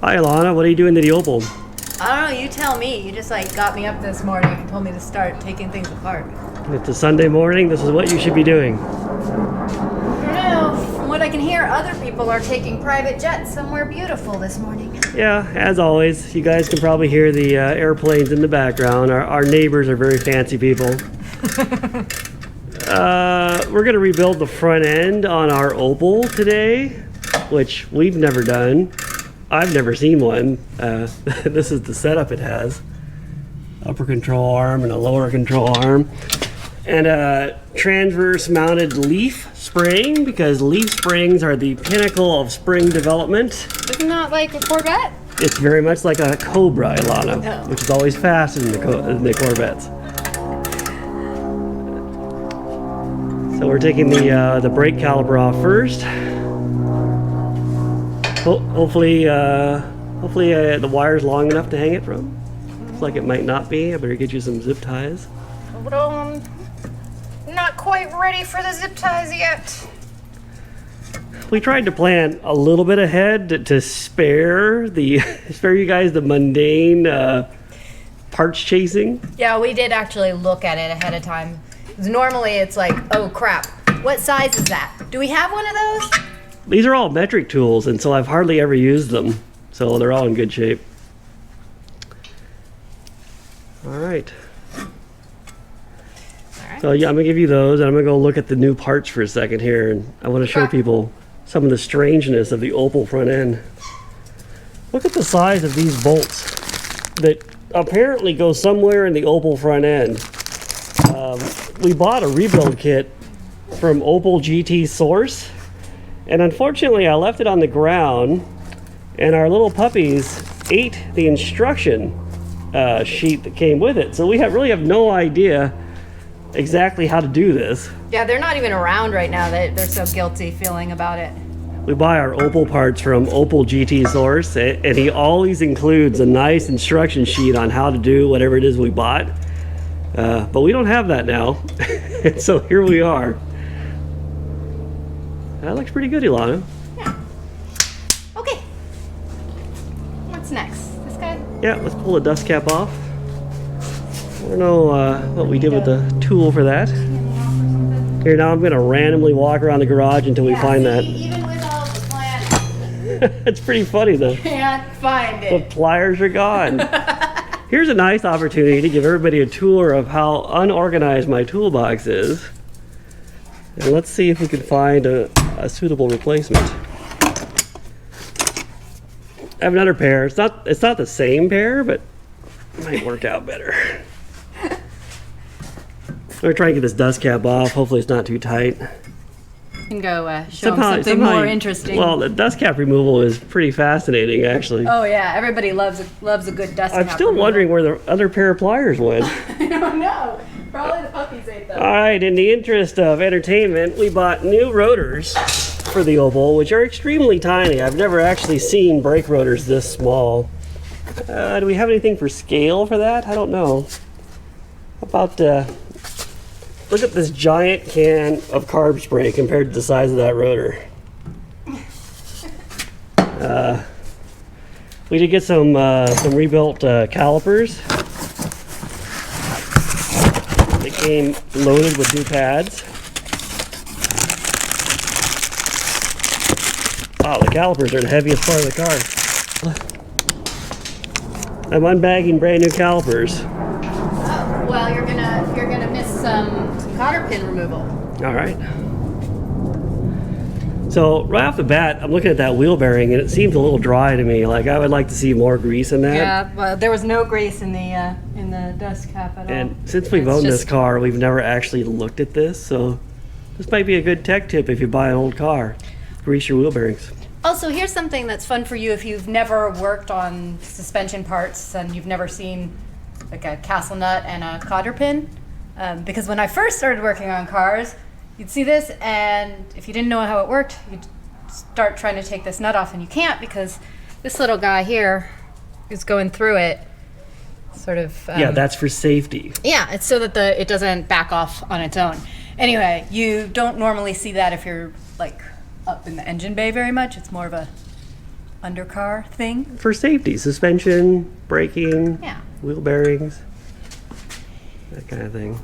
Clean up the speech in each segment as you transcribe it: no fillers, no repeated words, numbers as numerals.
Hi, Elana. What are you doing to the Opel? I don't know, you tell me. You just like got me up this morning and told me to start taking things apart. It's a Sunday morning. This is what you should be doing. I don't know. From what I can hear, other people are taking private jets somewhere beautiful this morning. Yeah, as always, you guys can probably hear the airplanes in the background. Our neighbors are very fancy people. We're going to rebuild the front end on our Opel today, which we've never done. I've never seen one. This is the setup it has. Upper control arm and a lower control arm. And a transverse mounted leaf spring, because leaf springs are the pinnacle of spring development. Isn't that like a Corvette? It's very much like a Cobra, Elana, which is always faster than the Corvettes. So we're taking the brake caliper off first. Hopefully the wire's long enough to hang it from. Looks like it might not be. I better get you some zip ties. But not quite ready for the zip ties yet. We tried to plan a little bit ahead to spare you guys the mundane parts chasing. Yeah, we did actually look at it ahead of time. 'Cause normally it's like, oh crap, what size is that? Do we have one of those? These are all metric tools, and so I've hardly ever used them. So they're all in good shape. All right. So yeah, I'm gonna give you those, and I'm gonna go look at the new parts for a second here, and I want to show people some of the strangeness of the Opel front end. Look at the size of these bolts that apparently go somewhere in the Opel front end. We bought a rebuild kit from Opel GT Source, and unfortunately I left it on the ground, and our little puppies ate the instruction sheet that came with it. So we really have no idea exactly how to do this. Yeah, they're not even around right now. They're so guilty feeling about it. We buy our Opel parts from Opel GT Source, and he always includes a nice instruction sheet on how to do whatever it is we bought. But we don't have that now. So here we are. That looks pretty good, Elana. Yeah. Okay. What's next? This guy? Yeah, let's pull the dust cap off. I don't know what we did with the tool for that. Here, now I'm going to randomly walk around the garage until we find that. Even with all the plans. It's pretty funny though. Can't find it. The pliers are gone. Here's a nice opportunity to give everybody a tour of how unorganized my toolbox is. And let's see if we can find a suitable replacement. I have another pair. It's not the same pair, but it might work out better. I'm gonna try and get this dust cap off. Hopefully it's not too tight. You can go show them something more interesting. Well, the dust cap removal is pretty fascinating, actually. Oh yeah, everybody loves a good dust cap. I'm still wondering where the other pair of pliers went. I don't know. Probably the puppies ate them. All right, in the interest of entertainment, we bought new rotors for the Opel, which are extremely tiny. I've never actually seen brake rotors this small. Do we have anything for scale for that? I don't know. How about look at this giant can of carb spray compared to the size of that rotor. We did get some rebuilt calipers. They came loaded with new pads. Wow, the calipers are the heaviest part of the car. I'm unbagging brand new calipers. Oh, well, you're gonna miss some cotter pin removal. All right. So right off the bat, I'm looking at that wheel bearing, and it seems a little dry to me. Like I would like to see more grease in that. Yeah, well, there was no grease in the dust cap at all. And since we've owned this car, we've never actually looked at this. So this might be a good tech tip if you buy an old car. Grease your wheel bearings. Also, here's something that's fun for you if you've never worked on suspension parts and you've never seen like a castle nut and a cotter pin. Because when I first started working on cars, you'd see this, and if you didn't know how it worked, you'd start trying to take this nut off, and you can't because this little guy here is going through it. Sort of. Yeah, that's for safety. Yeah, it's so that it doesn't back off on its own. Anyway, you don't normally see that if you're like up in the engine bay very much. It's more of a undercar thing. For safety, suspension, braking, Yeah. wheel bearings, that kind of thing.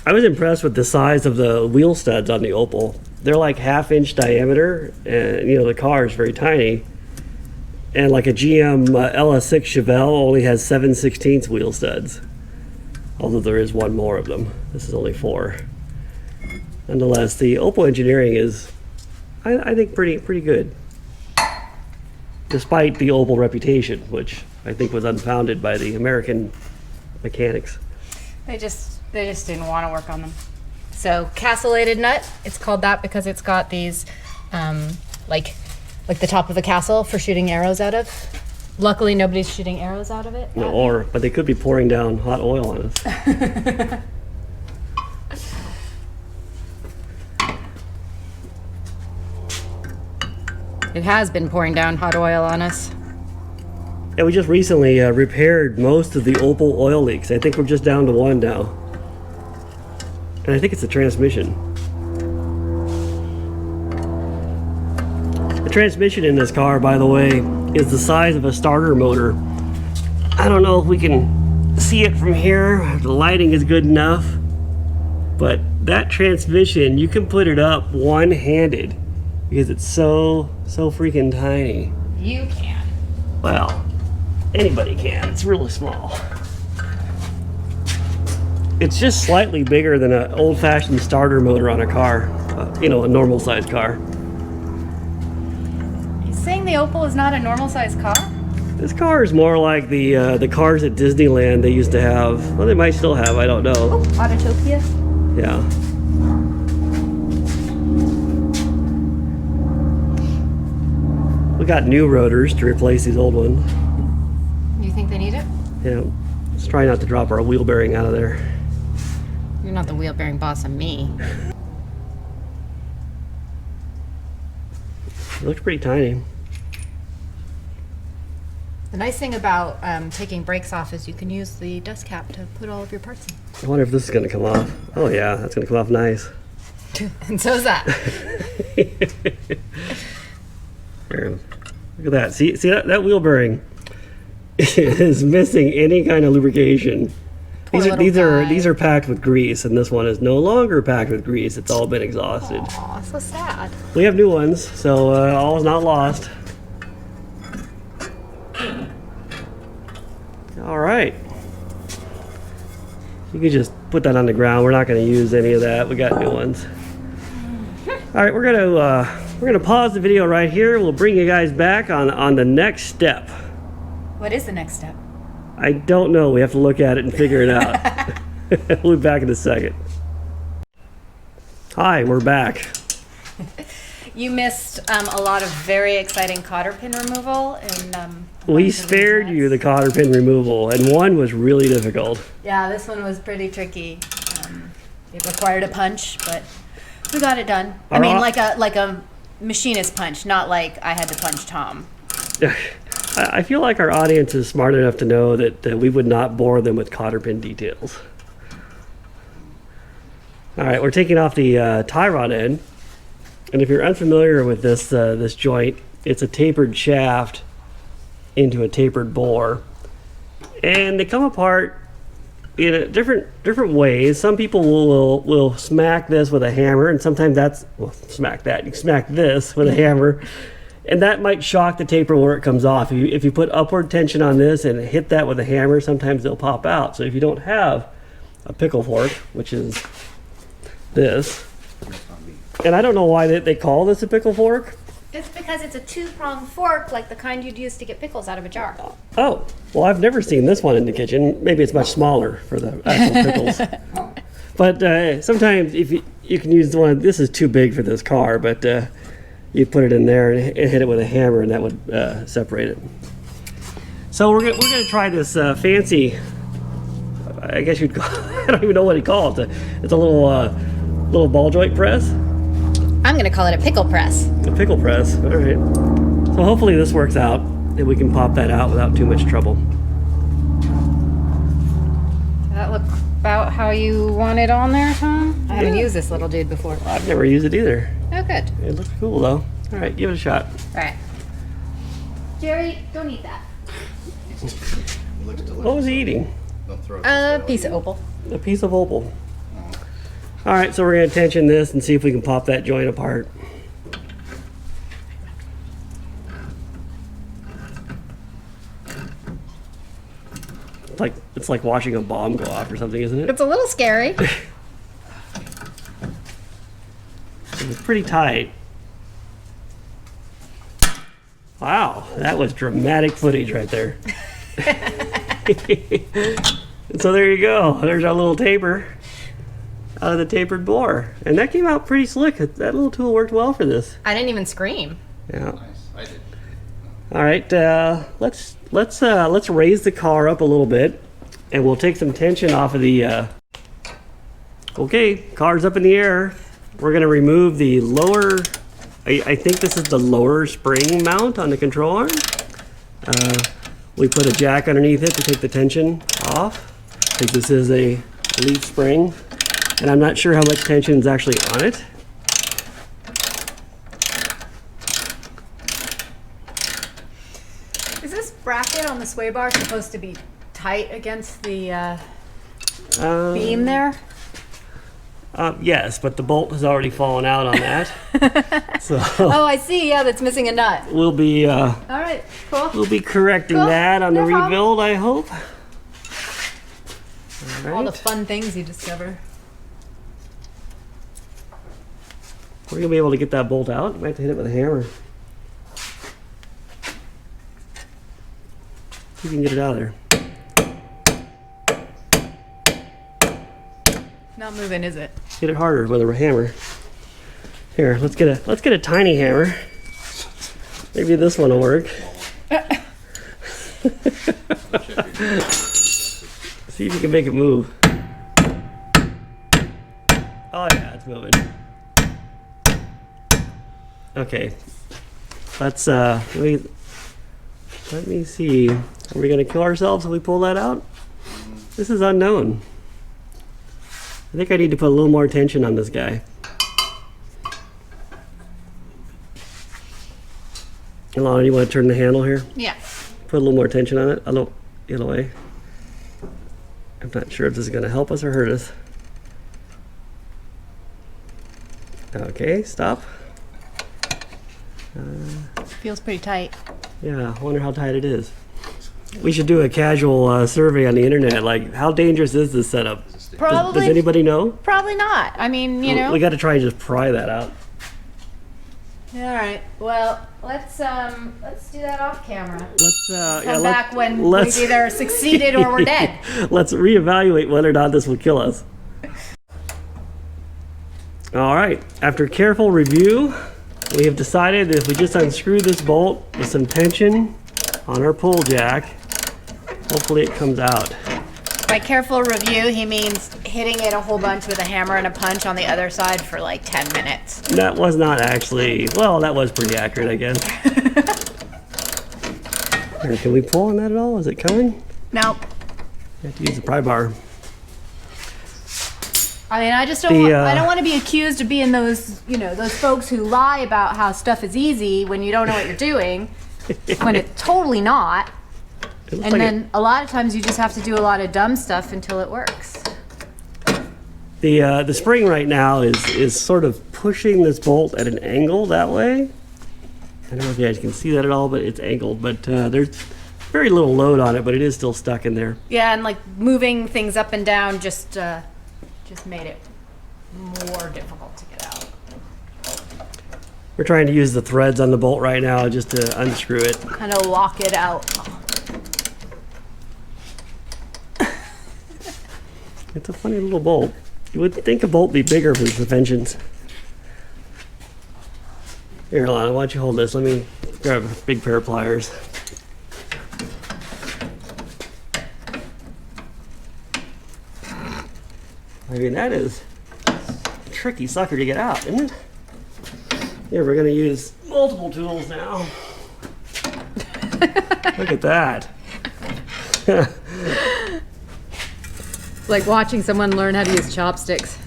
I was impressed with the size of the wheel studs on the Opel. They're like 1/2 inch diameter, and the car is very tiny. And like a GM LS6 Chevelle only has 7/16 wheel studs, although there is one more of them. This is only 4. Nonetheless, the Opel engineering is, I think, pretty good, despite the Opel reputation, which I think was unfounded by the American mechanics. They just didn't want to work on them. So castellated nut, it's called that because it's got these, like the top of a castle for shooting arrows out of. Luckily, nobody's shooting arrows out of it. No, but they could be pouring down hot oil on us. It has been pouring down hot oil on us. And we just recently repaired most of the Opel oil leaks. I think we're just down to one now. And I think it's the transmission. The transmission in this car, by the way, is the size of a starter motor. I don't know if we can see it from here. The lighting is good enough. But that transmission, you can put it up one-handed because it's so freaking tiny. You can. Well, anybody can. It's really small. It's just slightly bigger than an old-fashioned starter motor on a car. A normal-sized car. Saying the Opel is not a normal sized car? This car is more like the cars at Disneyland they used to have. Well, they might still have, I don't know. Oh, Autotopia? Yeah. We got new rotors to replace these old ones. You think they need it? Yeah. Let's try not to drop our wheel bearing out of there. You're not the wheel bearing boss of me. It looks pretty tiny. The nice thing about taking brakes off is you can use the dust cap to put all of your parts in. I wonder if this is going to come off. Oh yeah, that's going to come off nice. And so is that. Here, look at that. See that wheel bearing is missing any kind of lubrication. These are packed with grease, and this one is no longer packed with grease. It's all been exhausted. Aw, so sad. We have new ones, so all is not lost. All right. You can just put that on the ground. We're not going to use any of that. We got new ones. All right, we're gonna pause the video right here. We'll bring you guys back on the next step. What is the next step? I don't know. We have to look at it and figure it out. We'll be back in a second. Hi, we're back. You missed a lot of very exciting cotter pin removal. And we spared you the cotter pin removal, and one was really difficult. Yeah, this one was pretty tricky. It required a punch, but we got it done. I mean, like a machinist punch, not like I had to punch Tom. I feel like our audience is smart enough to know that we would not bore them with cotter pin details. All right, we're taking off the tie rod end. And if you're unfamiliar with this joint, it's a tapered shaft into a tapered bore. And they come apart in a different ways. Some people will smack this with a hammer, and sometimes smack this with a hammer. And that might shock the taper where it comes off. If you put upward tension on this and hit that with a hammer, sometimes they'll pop out. So if you don't have a pickle fork, which is this, and I don't know why they call this a pickle fork. It's because it's a 2-pronged fork, like the kind you'd use to get pickles out of a jar. Oh, well, I've never seen this one in the kitchen. Maybe it's much smaller for the actual pickles. But sometimes if you can use the one, this is too big for this car, but you put it in there and hit it with a hammer, and that would separate it. So we're gonna try this fancy. I guess you'd call. I don't even know what you call it. It's a little ball joint press. I'm gonna call it a pickle press. A pickle press. All right. So hopefully this works out, and we can pop that out without too much trouble. Does that look about how you want it on there, Tom? I haven't used this little dude before. I've never used it either. Oh, good. It looks cool though. All right, give it a shot. All right. Jerry, don't eat that. What was he eating? Don't throw it A this way. piece of opal. A piece of opal. All right, so we're gonna tension this and see if we can pop that joint apart. It's like watching a bomb go off or something, isn't it? It's a little scary. It's pretty tight. Wow, that was dramatic footage right there. So there you go. There's our little taper out of the tapered bore, and that came out pretty slick. That little tool worked well for this. I didn't even scream. Yeah. Nice. I did. All right. Let's raise the car up a little bit, and we'll take some tension off of the. Okay, car's up in the air. We're gonna remove the lower. I think this is the lower spring mount on the control arm. We put a jack underneath it to take the tension off, because this is a leaf spring, and I'm not sure how much tension is actually on it. Is this bracket on the sway bar supposed to be tight against the beam there? Yes, but the bolt has already fallen out on that. So Oh, I see. Yeah, that's missing a nut. we'll be All right, cool. correcting Cool. that on the No problem. rebuild, I hope. All All the right. fun things you discover. We're gonna be able to get that bolt out. Might have to hit it with a hammer. See if you can get it out of there. Not moving, is it? Get it harder with a hammer. Here, let's get a tiny hammer. Maybe this one will work. See if you can make it move. Oh yeah, it's moving. Okay. Let's let me see. Are we gonna kill ourselves if we pull that out? This is unknown. I think I need to put a little more tension on this guy. Elana, you want to turn the handle here? Yeah. Put a little more tension on it. Get away. I'm not sure if this is going to help us or hurt us. Okay, stop. Feels pretty tight. Yeah, I wonder how tight it is. We should do a casual survey on the internet. Like, how dangerous is this setup? Probably. Does anybody know? Probably not. I mean, you know. We got to try and just pry that out. All right. Well, let's do that off camera. Let's Come back when let's- we've either succeeded or we're dead. Let's reevaluate whether or not this will kill us. All right. After careful review, we have decided that if we just unscrew this bolt with some tension on our pull jack, hopefully it comes out. By careful review, he means hitting it a whole bunch with a hammer and a punch on the other side for like 10 minutes. That was not actually, well, that was pretty accurate, I guess. Here, can we pull on that at all? Is it coming? Nope. You have to use the pry bar. I mean, I just don't. I don't want to be accused of being those, you know, those folks who lie about how stuff is easy when you don't know what you're doing, when it's totally not. It looks And like then a lot of times you just have to do a lot of dumb stuff until it works. the spring right now is sort of pushing this bolt at an angle that way. I don't know if you guys can see that at all, but it's angled. But there's very little load on it, but it is still stuck in there. Yeah, and like moving things up and down just made it more difficult to get out. We're trying to use the threads on the bolt right now just to unscrew it. Kind of lock it out. It's a funny little bolt. You would think a bolt would be bigger for the suspensions. Here, Elana, why don't you hold this? Let me grab a big pair of pliers. I mean, that is a tricky sucker to get out, isn't it? Here, we're gonna use multiple tools now. Look at that. Like watching someone learn how to use chopsticks.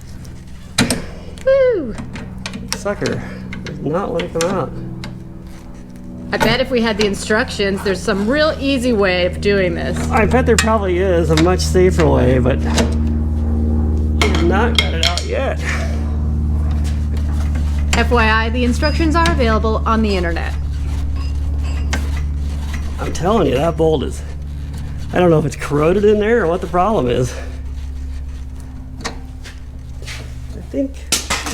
Woo! Sucker does not want to come out. I bet if we had the instructions, there's some real easy way of doing this. I bet there probably is a much safer way, but we've not got it out yet. FYI, the instructions are available on the internet. I'm telling you, that bolt is, I don't know if it's corroded in there or what the problem is. I think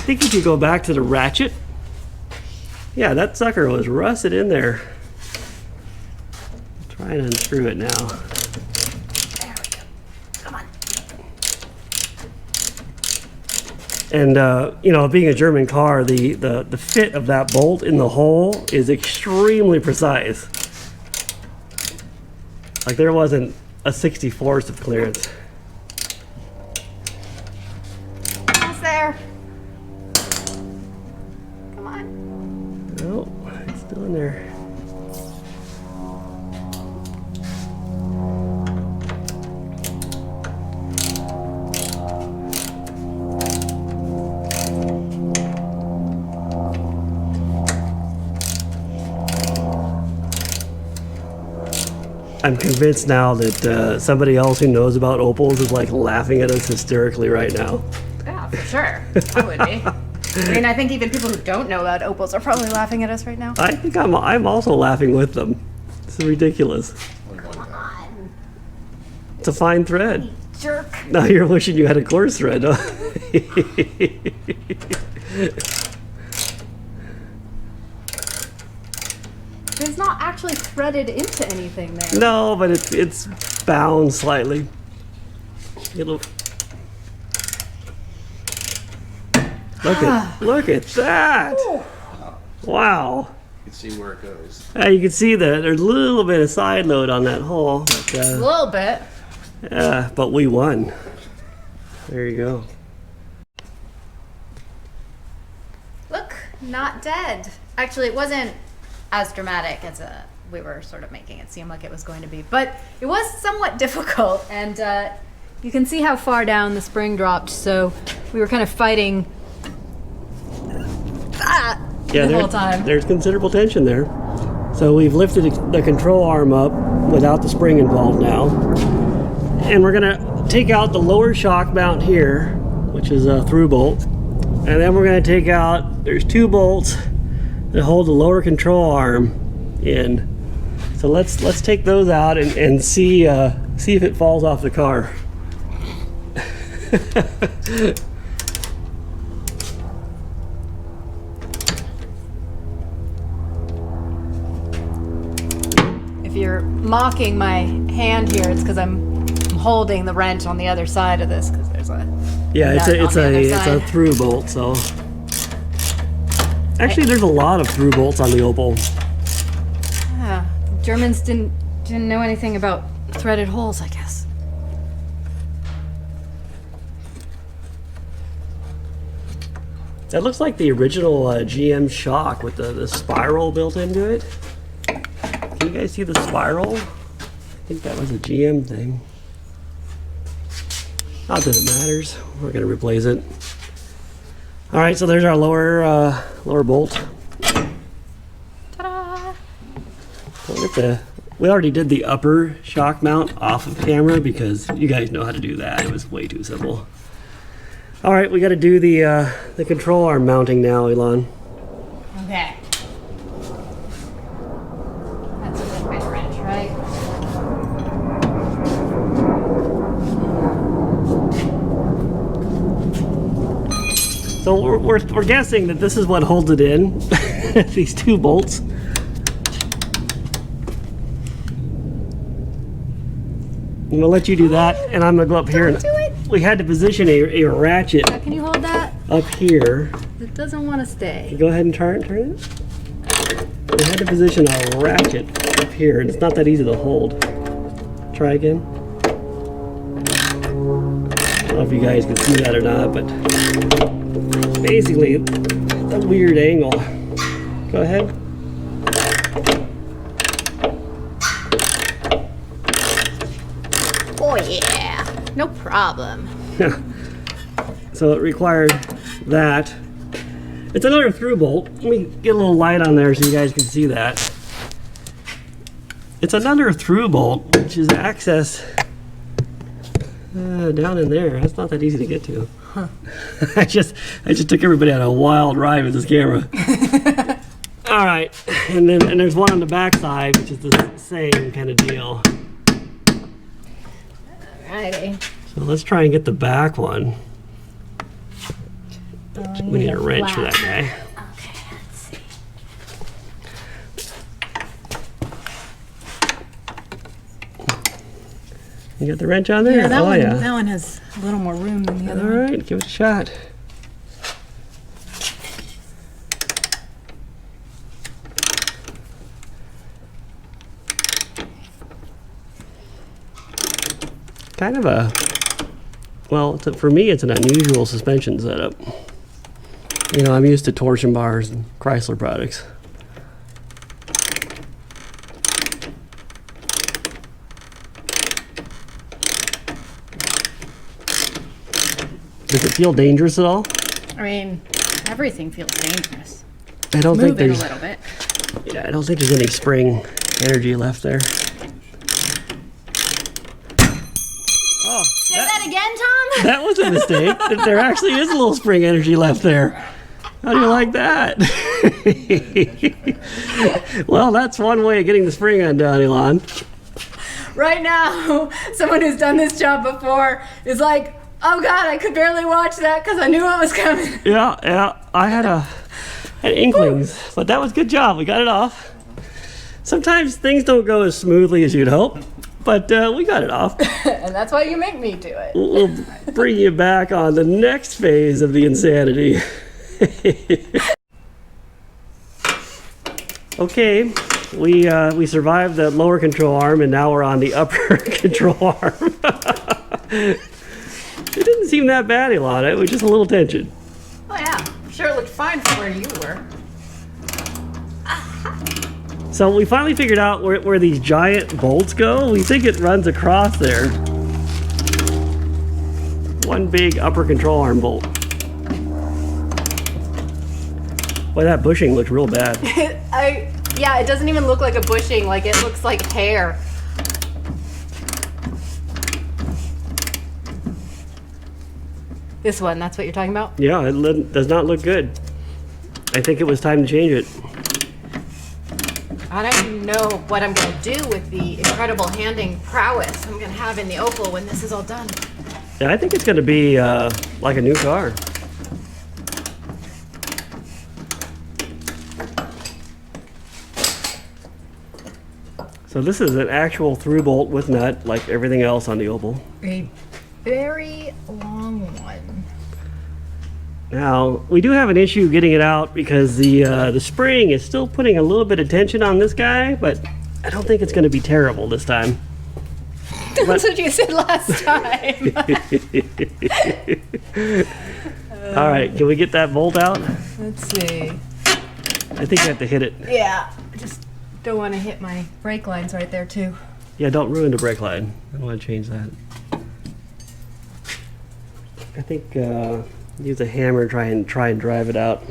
if you go back to the ratchet, yeah, that sucker was rusted in there. Try and unscrew it now. There we go. Come on. And you know, being a German car, the fit of that bolt in the hole is extremely precise. Like there wasn't a 64th of clearance. Almost there. Come on. Oh, it's still in there. I'm convinced now that somebody else who knows about Opels is like laughing at us hysterically right now. Yeah, for sure. I would be. I mean, I think even people who don't know about Opels are probably laughing at us right now. I think I'm also laughing with them. It's ridiculous. Come on. It's a fine thread. You jerk. Now you're wishing you had a coarse thread, huh? It's not actually threaded into anything there. No, but it's bound slightly. Look at that! Ooh. Wow. You can see where it goes. You can see that there's a little bit of side load on that hole. But, A little bit. but we won. There you go. Look, not dead. Actually, it wasn't as dramatic as we were sort of making it seem like it was going to be, but it was somewhat difficult, and you can see how far down the spring dropped, so we were kind of fighting that the whole time. There's considerable tension there. So we've lifted the control arm up without the spring involved now, and we're gonna take out the lower shock mount here, which is a through bolt, and then we're gonna take out, there's two bolts that hold the lower control arm in. So let's take those out and see if it falls off the car. If you're mocking my hand here, it's because I'm holding the wrench on the other side of this, because there's a it's a through bolt. So actually, there's a lot of through bolts on the Opel. Yeah, Germans didn't know anything about threaded holes, I guess. That looks like the original GM shock with the spiral built into it. Can you guys see the spiral? I think that was a GM thing. Not that it matters. We're gonna replace it. All right, so there's our lower bolt. Ta-da! We already did the upper shock mount off of camera because you guys know how to do that. It was way too simple. All right, we got to do the control arm mounting now, Elon. Okay. That's a good big wrench, right? So we're guessing that this is what holds it in. These two bolts. I'm gonna let you do that, and I'm gonna go up here. And do it. we had to position a ratchet Can you hold that? up here. It doesn't want to stay. Go ahead and turn it. We had to position a ratchet up here, and it's not that easy to hold. Try again. I don't know if you guys can see that or not, but basically, it's a weird angle. Go ahead. Oh yeah, no problem. So it required that. It's another through bolt. Let me get a little light on there so you guys can see that. It's another through bolt, which is access down in there. That's not that easy to get to. Huh. I just took everybody on a wild ride with this camera. All right, and there's one on the back side, which is the same kind of deal. Alrighty. So let's try and get the back one. We need a wrench for that guy. Okay, let's see. You got the wrench on there? Yeah, that oh one, yeah. That one has a little more room than the other All one. right, give it a shot. Kind of a, well, for me, it's an unusual suspension setup. You know, I'm used to torsion bars and Chrysler products. Does it feel dangerous at all? I mean, everything feels dangerous. I don't think Moving a there's, little bit. yeah, I don't think there's any spring energy left there. Oh, Say that again, Tom? that was a mistake. There actually is a little spring energy left there. How do you like that? Well, that's one way of getting the spring undone, Elon. Right now, someone who's done this job before is like, oh God, I could barely watch that because I knew what was coming. Yeah, I had inklings, but that was a good job. We got it off. Sometimes things don't go as smoothly as you'd hope, but we got it off. And that's why you make me do it. We'll bring you back on the next phase of the insanity. Okay, we survived the lower control arm, and now we're on the upper control arm. It didn't seem that bad, Elana. It was just a little tension. Oh yeah, I'm sure it looked fine from where you were. So we finally figured out where these giant bolts go. We think it runs across there. One big upper control arm bolt. Boy, that bushing looked real bad. Yeah, it doesn't even look like a bushing, like it looks like hair. This one, that's what you're talking about? Yeah, it does not look good. I think it was time to change it. I don't even know what I'm going to do with the incredible handing prowess I'm going to have in the Opel when this is all done. Yeah, I think it's going to be like a new car. So this is an actual through bolt with nut, like everything else on the Opel. A very long one. Now, we do have an issue getting it out because the spring is still putting a little bit of tension on this guy, but I don't think it's going to be terrible this time. That's what you said last time. All right, can we get that bolt out? Let's see. I think I have to hit it. Yeah, I just don't want to hit my brake lines right there too. Yeah, don't ruin the brake line. I don't want to change that. I think use a hammer, try and drive it out.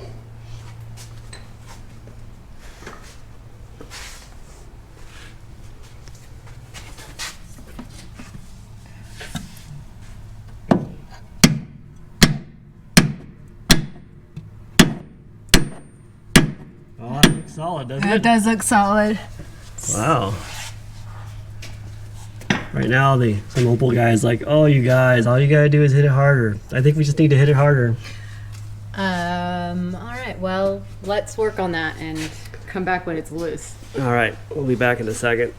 Oh, that looks solid, doesn't That it? does look solid. Wow. Right now, some Opel guy's like, oh, you guys, all you gotta do is hit it harder. I think we just need to hit it harder. All right, well, let's work on that and come back when it's loose. All right, we'll be back in a second.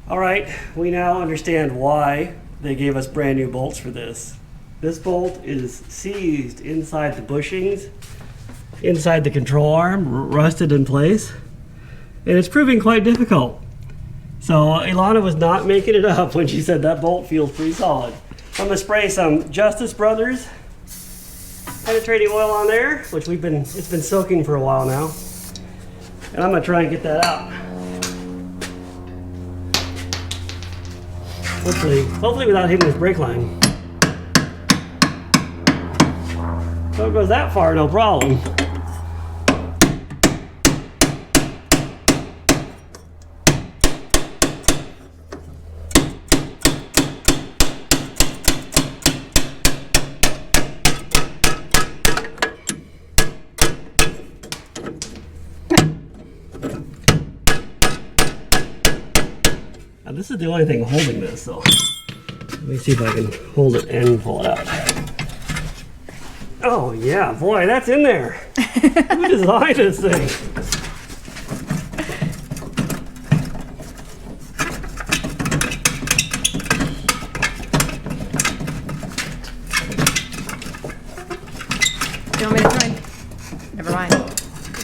All right, we now understand why they gave us brand new bolts for this. This bolt is seized inside the bushings, inside the control arm, rusted in place, and it's proving quite difficult. So Elana was not making it up when she said that bolt feels pretty solid. I'm gonna spray some Justice Brothers penetrating oil on there, which it's been soaking for a while now. And I'm gonna try and get that out. Hopefully without hitting this brake line. So it goes that far, no problem. This is the only thing holding this, so let me see if I can hold it and pull it out. Oh yeah, boy, that's in there. Who designed this thing? Do you want me to try? Never mind.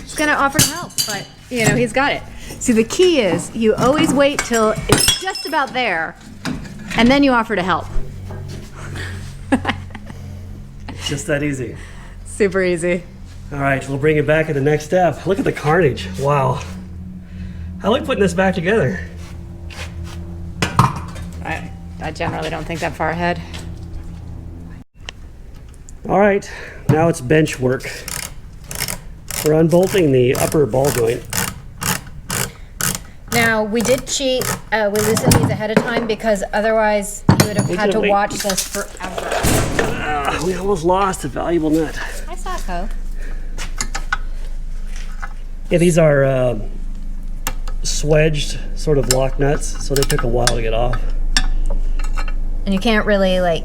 He's gonna offer to help, but you know, he's got it. See, the key is you always wait till it's just about there, and then you offer to help. It's just that easy. Super easy. All right, we'll bring it back at the next step. Look at the carnage. Wow. How are we putting this back together? I generally don't think that far ahead. All right, now it's bench work. We're unbolting the upper ball joint. Now, we did cheat. We loosened these ahead of time because otherwise you would have had to watch this forever. We almost lost a valuable nut. Hi, Sacco. Yeah, these are swedged sort of lock nuts, so they took a while to get off. And you can't really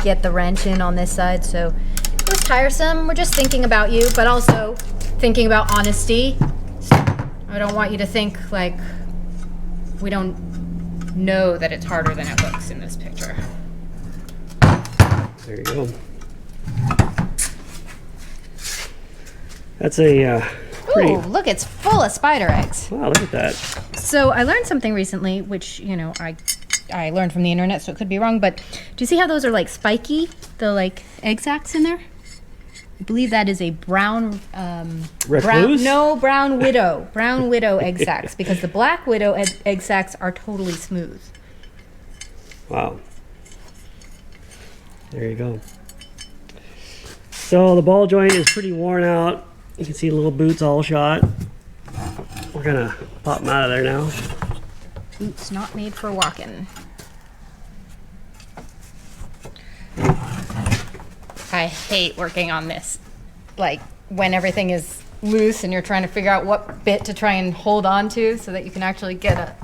get the wrench in on this side, so it was tiresome. We're just thinking about you, but also thinking about honesty. So I don't want you to think we don't know that it's harder than it looks in this picture. There you go. That's a pretty... Ooh, look, it's full of spider eggs. Wow, look at that. So I learned something recently, which, you know, I learned from the internet, so it could be wrong, but do you see how those are spiky? The egg sacs in there? I believe that is a brown Recluse? brown widow. Brown widow egg sacs, because the black widow egg sacs are totally smooth. Wow. There you go. So the ball joint is pretty worn out. You can see the little boots all shot. We're gonna pop them out of there now. Boots not made for walking. I hate working on this. When everything is loose and you're trying to figure out what bit to try and hold on to so that you can actually get a...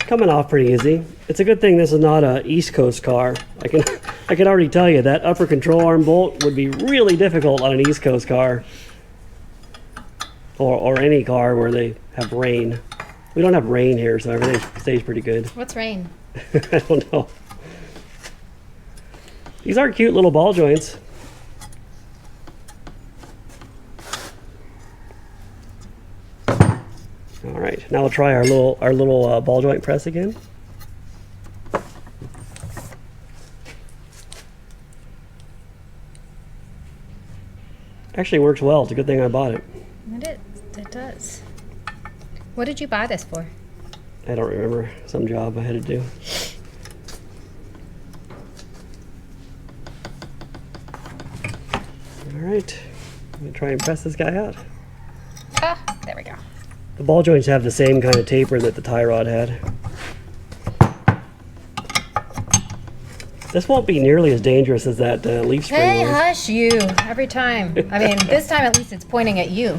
Coming off pretty easy. It's a good thing this is not a East Coast car. I can already tell you that upper control arm bolt would be really difficult on an East Coast car. Or any car where they have rain. We don't have rain here, so everything stays pretty good. What's rain? I don't know. These are cute little ball joints. All right, now we'll try our little ball joint press again. Actually works well. It's a good thing I bought it. It does. What did you buy this for? I don't remember. Some job I had to do. All right, I'm gonna try and press this guy out. Ah, there we go. The ball joints have the same kind of taper that the tie rod had. This won't be nearly as dangerous as that leaf spring Hey, was. hush you. Every time. I mean, this time at least it's pointing at you.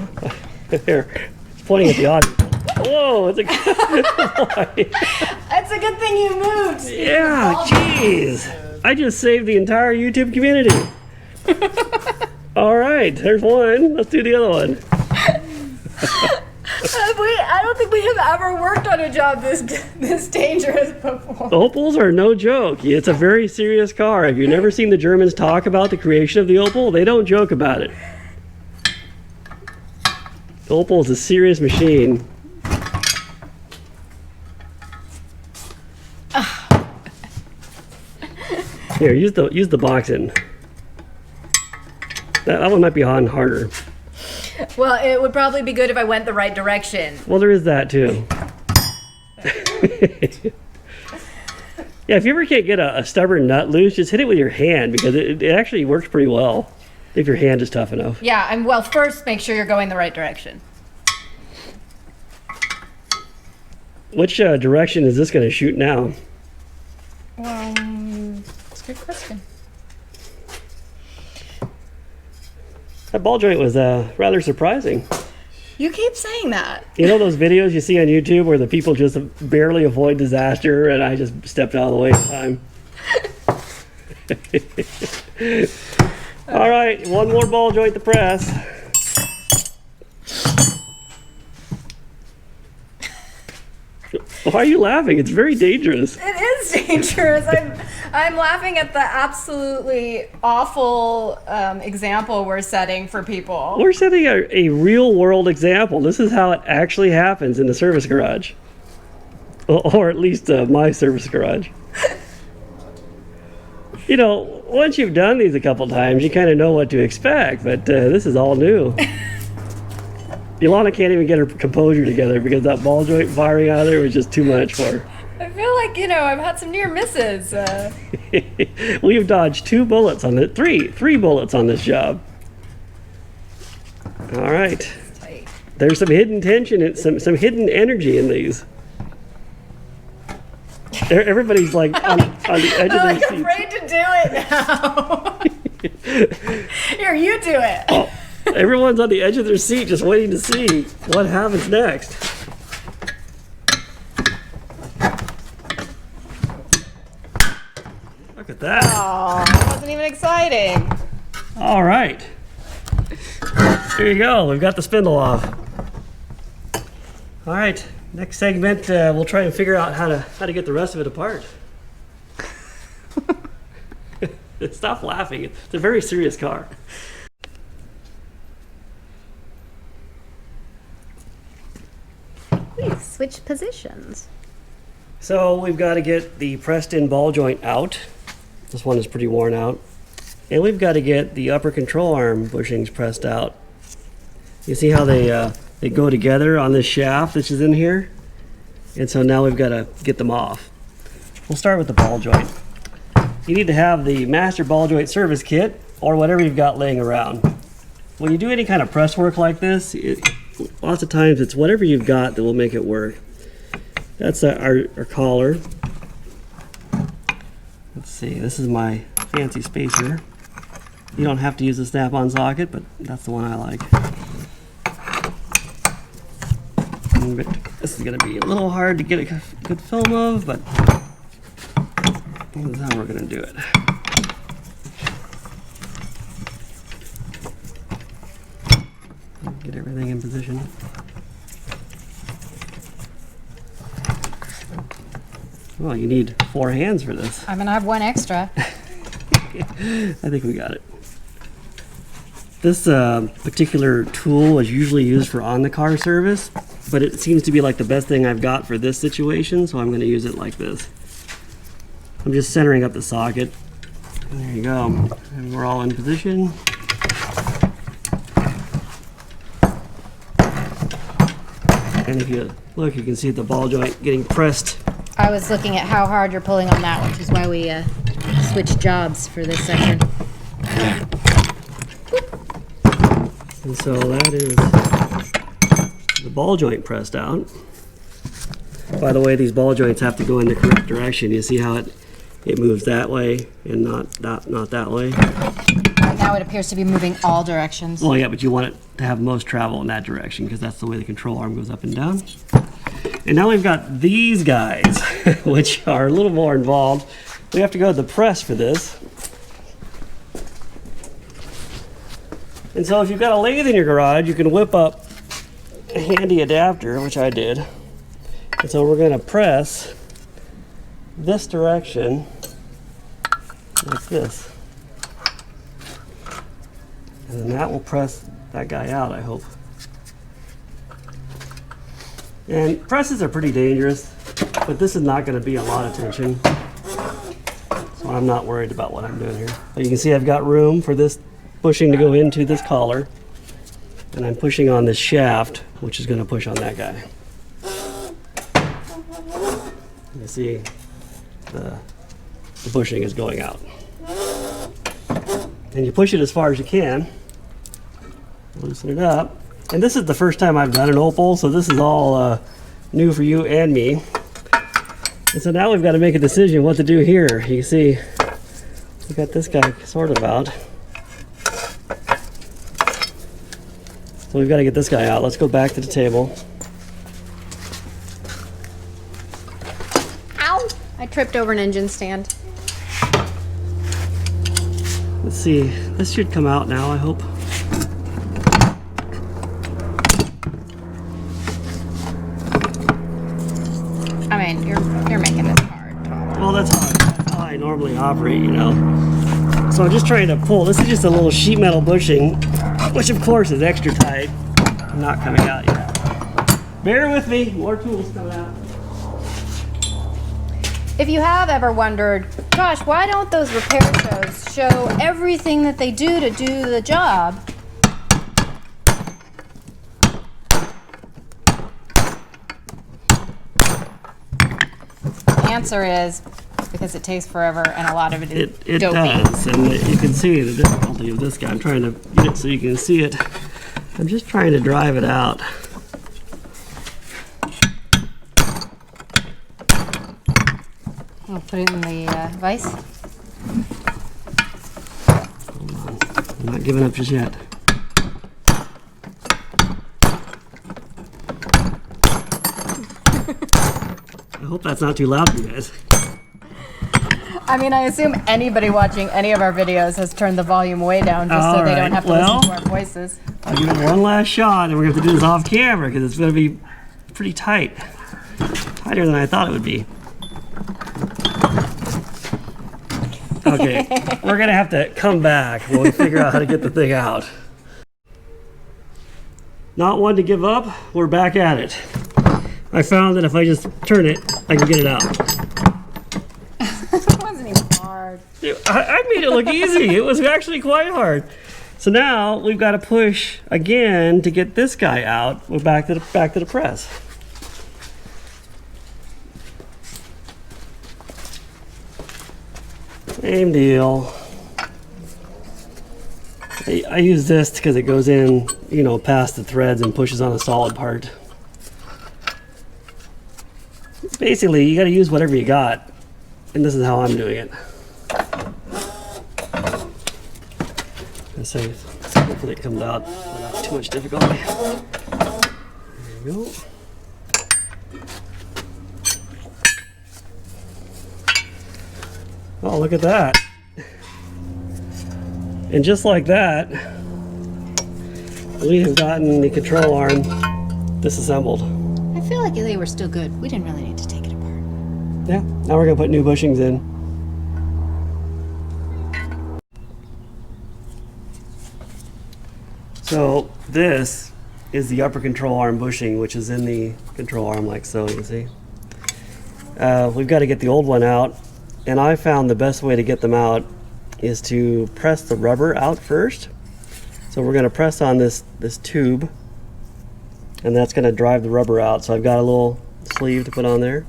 There, it's pointing at the audience. Whoa, it's a That's a good thing you moved. Yeah, jeez. I just saved the entire YouTube community. All right, there's one. Let's do the other one. I don't think we have ever worked on a job this dangerous before. Opals are no joke. It's a very serious car. Have you never seen the Germans talk about the creation of the Opel? They don't joke about it. The Opel is a serious machine. Here, use the box in. That one might be on harder. Well, it would probably be good if I went the right direction. Well, there is that too. Yeah, if you ever can't get a stubborn nut loose, just hit it with your hand because it actually works pretty well if your hand is tough enough. Yeah, and well, first make sure you're going the right direction. Which direction is this going to shoot now? That's a good question. That ball joint was rather surprising. You keep saying that. You know those videos you see on YouTube where the people just barely avoid disaster and I just stepped out of the way in time? All right, one more ball joint to press. Why are you laughing? It's very dangerous. It is dangerous. I'm laughing at the absolutely awful example we're setting for people. We're setting a real world example. This is how it actually happens in the service garage. Or at least my service garage. You know, once you've done these a couple times, you kind of know what to expect, but this is all new. Elana can't even get her composure together because that ball joint firing out of there was just too much for her. I feel like, you know, I've had some near misses. We've dodged 2 bullets on it, three bullets on this job. All right. Tight. There's some hidden tension and some hidden energy in these. Everybody's like on the edge of their seat. I'm afraid to do it now. Here, you do it. Oh, everyone's on the edge of their seat just waiting to see what happens next. Look at that. Oh, that wasn't even exciting. All right. Here you go. We've got the spindle off. All right. Next segment, we'll try and figure out how to get the rest of it apart. Stop laughing. It's a very serious car. Please switch positions. So we've got to get the pressed in ball joint out. This one is pretty worn out. And we've got to get the upper control arm bushings pressed out. You see how they go together on this shaft which is in here? And so now we've got to get them off. We'll start with the ball joint. You need to have the master ball joint service kit or whatever you've got laying around. When you do any kind of press work like this, lots of times it's whatever you've got that will make it work. That's our collar. Let's see, this is my fancy spacer. You don't have to use a snap-on socket, but that's the one I like. This is going to be a little hard to get a good film of, but this is how we're going to do it. Get everything in position. Well, you need 4 hands for this. I'm gonna have one extra. I think we got it. This particular tool is usually used for on-the-car service, but it seems to be like the best thing I've got for this situation, so I'm going to use it like this. I'm just centering up the socket. There you go. And we're all in position. And if you look, you can see the ball joint getting pressed. I was looking at how hard you're pulling on that, which is why we switched jobs for this section. And so that is the ball joint pressed out. By the way, these ball joints have to go in the correct direction. You see how it moves that way and not that way? Right now it appears to be moving all directions. Well, yeah, but you want it to have most travel in that direction because that's the way the control arm goes up and down. And now we've got these guys, which are a little more involved. We have to go to the press for this. And so if you've got a lathe in your garage, you can whip up a handy adapter, which I did. And so we're going to press this direction like this. And then that will press that guy out, I hope. And presses are pretty dangerous, but this is not going to be a lot of tension. So I'm not worried about what I'm doing here. But you can see I've got room for this bushing to go into this collar. And I'm pushing on this shaft, which is going to push on that guy. You see the bushing is going out. And you push it as far as you can. Loosen it up. And this is the first time I've done an Opel, so this is all new for you and me. And so now we've got to make a decision what to do here. You can see we got this guy sort of out. So we've got to get this guy out. Let's go back to the table. Ow! I tripped over an engine stand. Let's see. This should come out now, I hope. I mean, you're making this hard, Tom. Well, that's how I normally operate, you know. So I'm just trying to pull. This is just a little sheet metal bushing, which of course is extra tight. Not coming out yet. Bear with me. More tools coming out. If you have ever wondered, gosh, why don't those repair shows show everything that they do to do the job? The answer is because it takes forever and a lot of it is It dopey. does, and you can see the difficulty of this guy. I'm trying to get it so you can see it. I'm just trying to drive it out. I'll put it in the vise. Hold on. I'm not giving up just yet. I hope that's not too loud for you guys. I mean, I assume anybody watching any of our videos has turned the volume way down just so they don't have to listen to our voices. I'll give it one last shot, and we're going to have to do this off camera because it's going to be pretty tight. Tighter than I thought it would be. Okay, we're going to have to come back when we figure out how to get the thing out. Not one to give up, we're back at it. I found that if I just turn it, I can get it out. It wasn't even hard. I made it look easy. It was actually quite hard. So now we've got to push again to get this guy out. We're back to the press. Same deal. I use this because it goes in, you know, past the threads and pushes on a solid part. Basically, you got to use whatever you got, and this is how I'm doing it. So hopefully it comes out without too much difficulty. There you go. Oh, look at that. And just like that, we have gotten the control arm disassembled. I feel like they were still good. We didn't really need to take it apart. Yeah, now we're going to put new bushings in. So this is the upper control arm bushing, which is in the control arm like so, you can see. We've got to get the old one out, and I found the best way to get them out is to press the rubber out first. So we're going to press on this tube, and that's going to drive the rubber out. So I've got a little sleeve to put on there.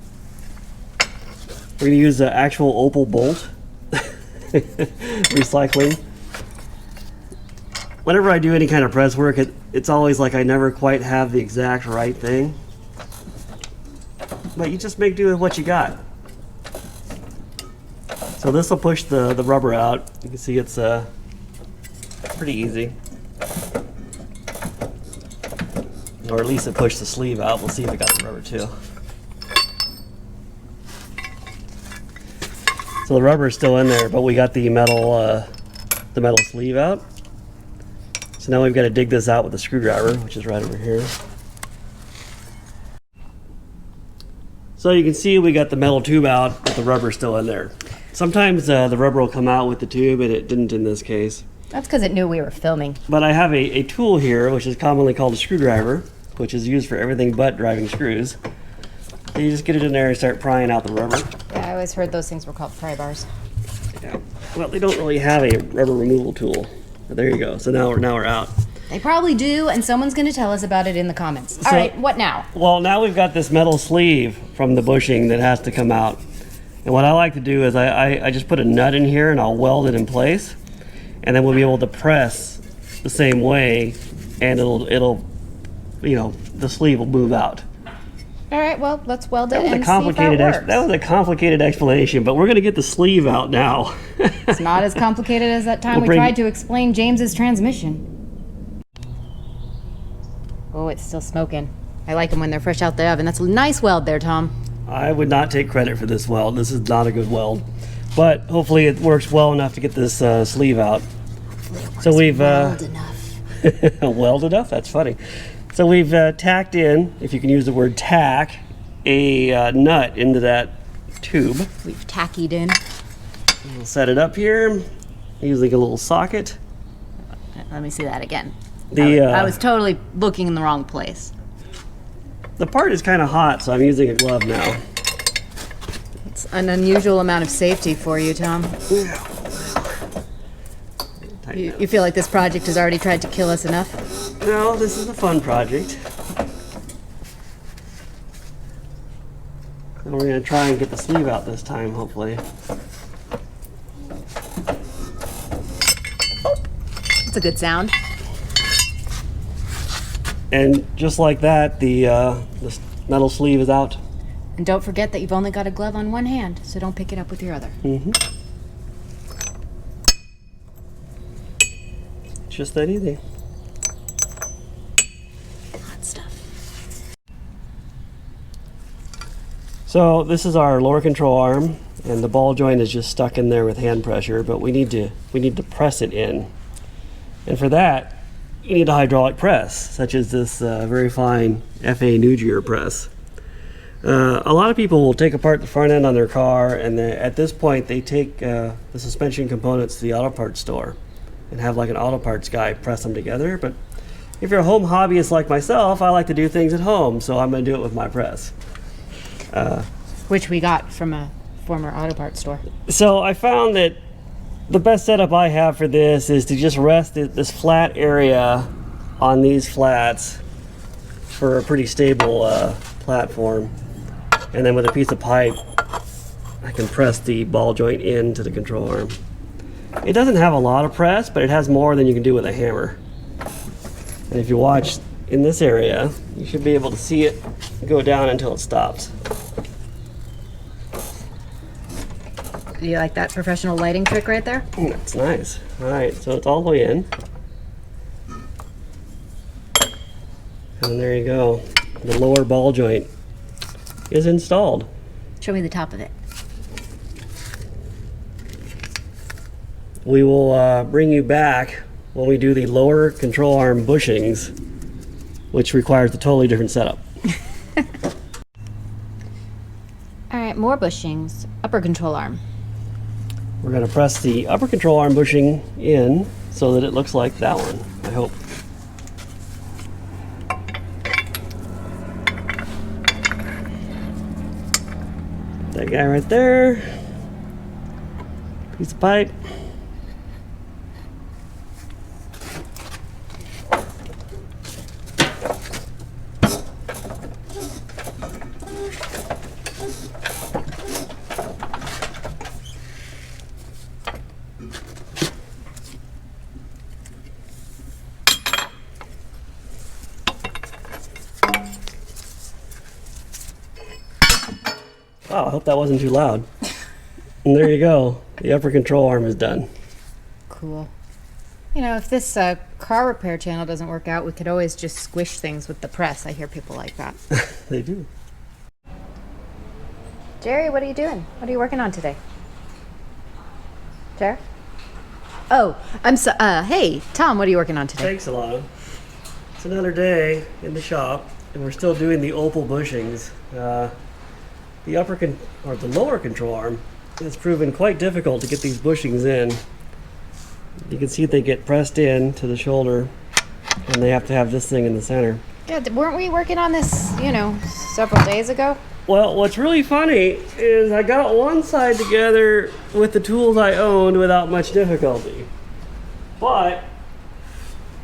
We're going to use the actual Opel bolt, recycling. Whenever I do any kind of press work, it's always like I never quite have the exact right thing. But you just make do with what you got. So this will push the rubber out. You can see it's pretty easy. Or at least it pushed the sleeve out. We'll see if it got the rubber too. So the rubber is still in there, but we got the metal sleeve out. So now we've got to dig this out with a screwdriver, which is right over here. So you can see we got the metal tube out, but the rubber's still in there. Sometimes the rubber will come out with the tube, and it didn't in this case. That's because it knew we were filming. But I have a tool here, which is commonly called a screwdriver, which is used for everything but driving screws. So you just get it in there and start prying out the rubber. Yeah, I always heard those things were called pry bars. Yeah. Well, they don't really have a rubber removal tool. But there you go. So now we're out. They probably do, and someone's going to tell us about it in the comments. All right, what now? Well, now we've got this metal sleeve from the bushing that has to come out. And what I like to do is I just put a nut in here and I'll weld it in place. And then we'll be able to press the same way, and it'll you know, the sleeve will move out. All right, well, let's weld it and see if That was a complicated explanation, but we're going to get the sleeve out now. It's not as complicated as that time we tried to explain James's transmission. Oh, it's still smoking. I like them when they're fresh out the oven. That's a nice weld there, Tom. I would not take credit for this weld. This is not a good weld. But hopefully it works well enough to get this sleeve out. So we've... Weld enough. Weld enough? That's funny. So we've tacked in, if you can use the word tack, a nut into that tube. We've tackied in. We'll set it up here using a little socket. Let me see that again. I was totally looking in the wrong place. The part is kind of hot, so I'm using a glove now. It's an unusual amount of safety for you, Tom. You feel like this project has already tried to kill us enough? No, this is a fun project. And we're going to try and get the sleeve out this time, hopefully. It's a good sound. And just like that, the metal sleeve is out. And don't forget that you've only got a glove on one hand, so don't pick it up with your other. Mm-hmm. Just that easy. Hot stuff. So this is our lower control arm, and the ball joint is just stuck in there with hand pressure, but we need to press it in. And for that, you need a hydraulic press, such as this very fine FA Nugier press. A lot of people will take apart the front end on their car, and at this point they take the suspension components to the auto parts store and have like an auto parts guy press them together. But if you're a home hobbyist like myself, I like to do things at home, so I'm going to do it with my press. Which we got from a former auto parts store. So I found that the best setup I have for this is to just rest this flat area on these flats for a pretty stable platform. And then with a piece of pipe, I can press the ball joint into the control arm. It doesn't have a lot of press, but it has more than you can do with a hammer. And if you watch in this area, you should be able to see it go down until it stops. Do you like that professional lighting trick right there? That's nice. All right, so it's all the way in. And there you go. The lower ball joint is installed. Show me the top of it. We will bring you back when we do the lower control arm bushings, which requires a totally different setup. All right, more bushings. Upper control arm. We're going to press the upper control arm bushing in so that it looks like that one, I hope. That guy right there. Piece of pipe. Wow, I hope that wasn't too loud. And there you go. The upper control arm is done. Cool. You know, if this car repair channel doesn't work out, we could always just squish things with the press. I hear people like that. They do. Jerry, what are you doing? What are you working on today? Jerry? Oh, I'm so, hey, Tom, what are you working on today? Thanks, Elana. It's another day in the shop, and we're still doing the Opel bushings. The lower control arm has proven quite difficult to get these bushings in. You can see they get pressed in to the shoulder, and they have to have this thing in the center. Yeah, weren't we working on this, you know, several days ago? Well, what's really funny is I got one side together with the tools I owned without much difficulty. But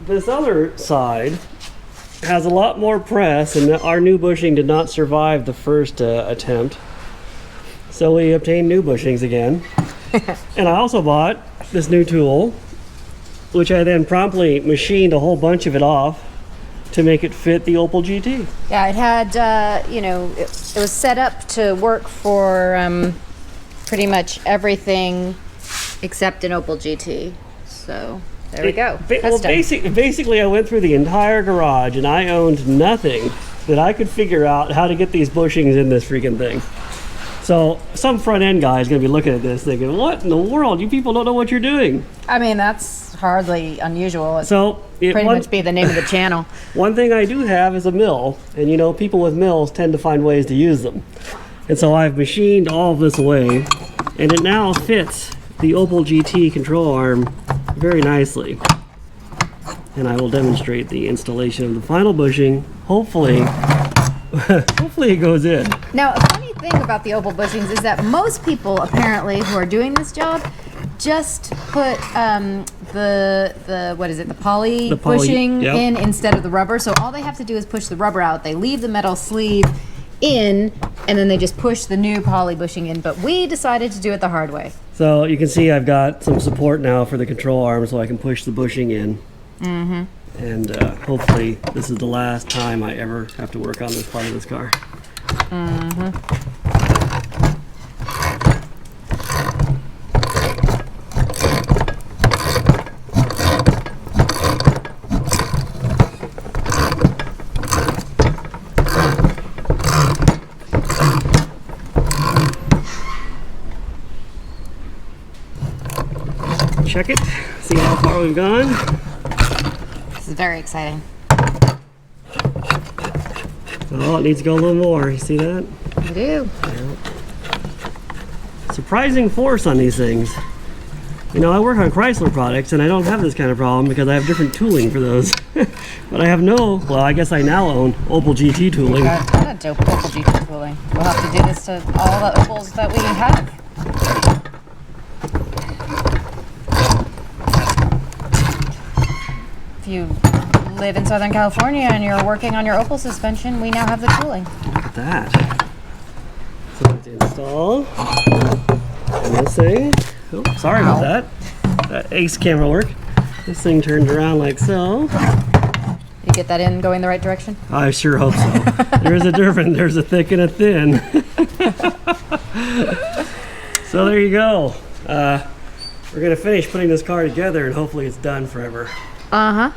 this other side has a lot more press, and our new bushing did not survive the first attempt. So we obtained new bushings again. And I also bought this new tool, which I then promptly machined a whole bunch of it off to make it fit the Opel GT. Yeah, it had, you know, it was set up to work for pretty much everything except an Opel GT. So There we go. Well, basically, I went through the entire garage and I owned nothing that I could figure out how to get these bushings in this freaking thing. So some front end guy is going to be looking at this thinking, what in the world? You people don't know what you're doing. I mean, that's hardly unusual. So it pretty much be the name of the channel. One thing I do have is a mill, and you know, people with mills tend to find ways to use them. And so I've machined all of this away, and it now fits the Opel GT control arm very nicely. And I will demonstrate the installation of the final bushing. Hopefully, hopefully it goes in. Now, a funny thing about the Opel bushings is that most people, apparently, who are doing this job, just put the what is it, the poly bushing in instead of the rubber. So all they have to do is push the rubber out. They leave the metal sleeve in, and then they just push the new poly bushing in. But we decided to do it the hard way. So you can see I've got some support now for the control arm so I can push the bushing in. Mm-hmm. And hopefully this is the last time I ever have to work on this part of this car. Mm-hmm. Check it, see how far we've gone. This is very exciting. Oh, it needs to go a little more. You see that? I do. Yeah. Surprising force on these things. You know, I work on Chrysler products and I don't have this kind of problem because I have different tooling for those. But I have no, well, I guess I now own Opel GT tooling. Opel GT tooling. We'll have to do this to all the Opels that we have. If you live in Southern California and you're working on your Opel suspension, we now have the tooling. Look at that. So let's install this thing. Oh, sorry about that. That ace camera work. This thing turns around like so. You get that in going the right direction? I sure hope so. There's a difference. There's a thick and a thin. So there you go. We're gonna finish putting this car together and hopefully it's done forever. Uh-huh.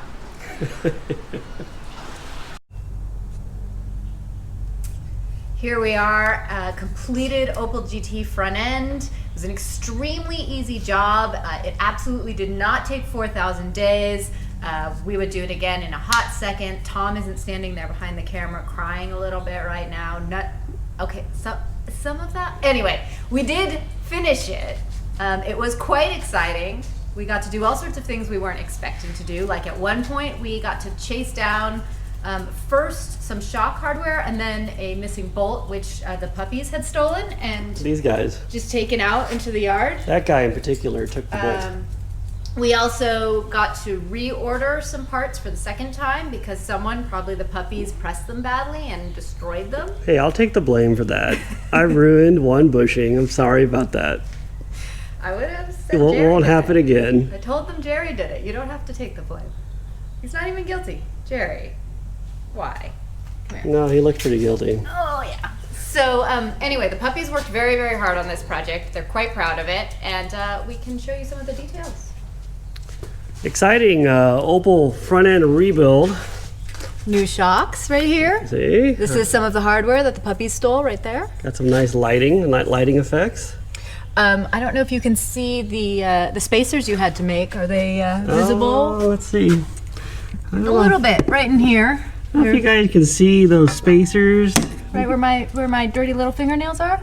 Here we are, completed Opel GT front end. It was an extremely easy job. It absolutely did not take 4,000 days. We would do it again in a hot second. Tom isn't standing there behind the camera crying a little bit right now. Okay, so some of that. Anyway, we did finish it. It was quite exciting. We got to do all sorts of things we weren't expecting to do. Like at one point, we got to chase down first some shock hardware and then a missing bolt, which the puppies had stolen and these guys just taken out into the yard. That guy in particular took the bolt. We also got to reorder some parts for the second time because someone, probably the puppies, pressed them badly and destroyed them. Hey, I'll take the blame for that. I ruined one bushing. I'm sorry about that. I would have said it won't happen again. I told them Jerry did it. You don't have to take the blame. He's not even guilty. Jerry, why? Come here. No, he looked pretty guilty. Oh, yeah. So anyway, the puppies worked very, very hard on this project. They're quite proud of it, and we can show you some of the details. Exciting Opel front end rebuild. New shocks right here. See? This is some of the hardware that the puppies stole right there. Got some nice lighting effects. I don't know if you can see the spacers you had to make. Are they visible? Oh, let's see. A little bit, right in here. I don't know if you guys can see those spacers. Right where my dirty little fingernails are?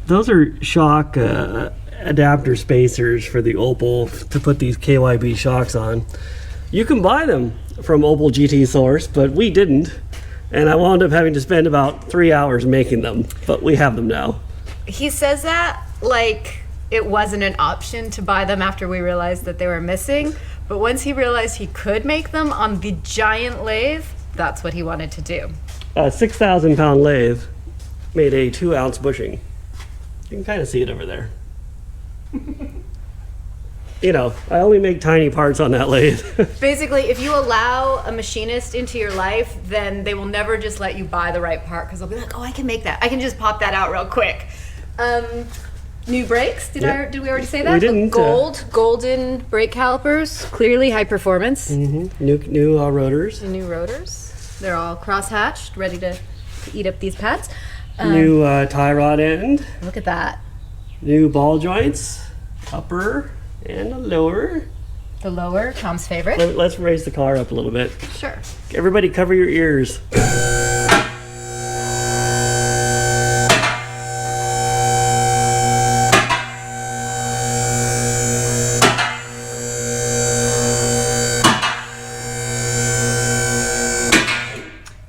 Those are shock adapter spacers for the Opel to put these KYB shocks on. You can buy them from Opel GT Source, but we didn't. And I wound up having to spend about 3 hours making them, but we have them now. He says that like it wasn't an option to buy them after we realized that they were missing. But once he realized he could make them on the giant lathe, that's what he wanted to do. A 6,000 pound lathe made a 2-ounce bushing. You can kind of see it over there. You know, I only make tiny parts on that lathe. Basically, if you allow a machinist into your life, then they will never just let you buy the right part because they'll be like, oh, I can make that. I can just pop that out real quick. New brakes. Did we already say that? We didn't. Golden brake calipers. Clearly high performance. New rotors. New rotors. They're all cross-hatched, ready to eat up these pads. New tie rod end. Look at that. New ball joints, upper and lower. The lower, Tom's favorite. Let's raise the car up a little bit. Sure. Everybody cover your ears.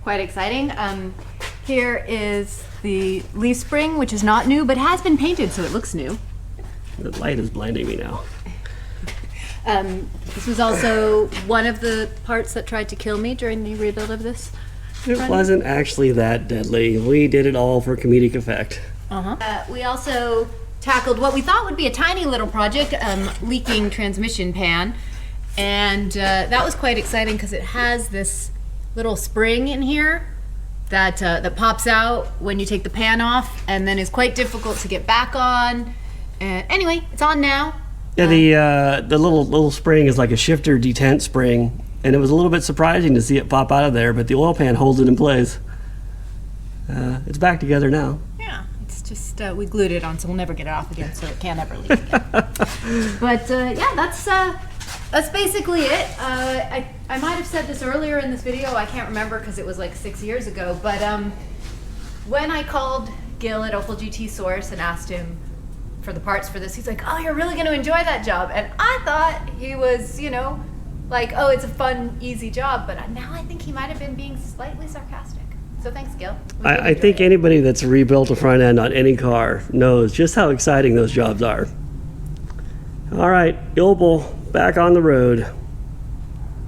Quite exciting. Here is the leaf spring, which is not new, but has been painted, so it looks new. The light is blinding me now. This was also one of the parts that tried to kill me during the rebuild of this. It wasn't actually that deadly. We did it all for comedic effect. We also tackled what we thought would be a tiny little project, leaking transmission pan. And that was quite exciting because it has this little spring in here that pops out when you take the pan off and then is quite difficult to get back on. Anyway, it's on now. Yeah, the little spring is like a shifter detent spring, and it was a little bit surprising to see it pop out of there, but the oil pan holds it in place. It's back together now. Yeah, it's just we glued it on, so we'll never get it off again, so it can't ever leak again. But yeah, that's basically it. I might have said this earlier in this video. I can't remember because it was like 6 years ago. But when I called Gil at Opel GT Source and asked him for the parts for this, he's like, "Oh, you're really going to enjoy that job." And I thought he was, like, "Oh, it's a fun, easy job." But now I think he might have been being slightly sarcastic. So thanks, Gil. I think anybody that's rebuilt a front end on any car knows just how exciting those jobs are. All right, Opel, back on the road.